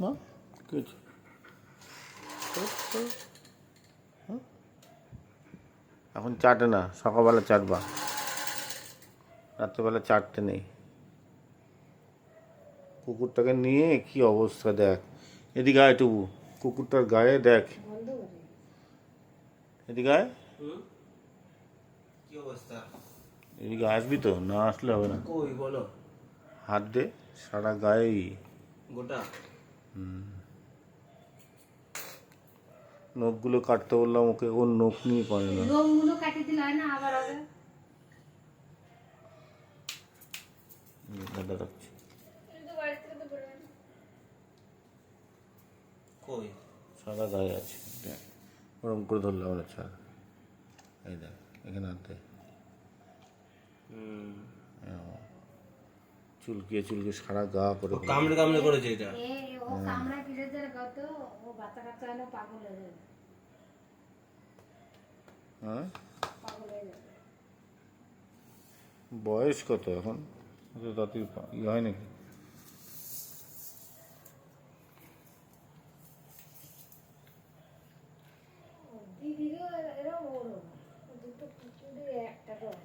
মা কিছু এখন চাটে না, সকালবেলা চাটবা, রাত্রেবেলা চাটতে নেই। কুকুরটাকে নিয়ে কি অবস্থা দেখ, এদিকে আয় টুকু, কুকুরটার গায়ে দেখ, এদিকে আয়, কি অবস্থা? এদিকে আসবি তো, না আসলে হবে না। কই বলো? হাত দে, সারা গায়েই গোটা। নখগুলো কাটতে বললাম ওকে, ওর নখ নিয়ে করে না। লোমগুলো কাটি দিলে হয় না আবার হবে। দাদা রাখছি। কই? সারা গায়ে আছে, দেখ ওরম করে ধরলাম না, ছাড়। এই দেখ এখানে হাত দে, চুলকিয়ে চুলকিয়ে সারা গা করে ও কামড়ে কামড়ে করেছে এটা। ও কামড়া পিড়েদের গত ও বাচ্চা কাচ্চা হলে পাগল হয়ে যাবে। হ্যাঁ, পাগল হয়ে যাবে। বয়স কত এখন? তাতে ইয়ে হয় নাকি? দিদিরও এরকম ওরও দুটো কুকুরে একটা করে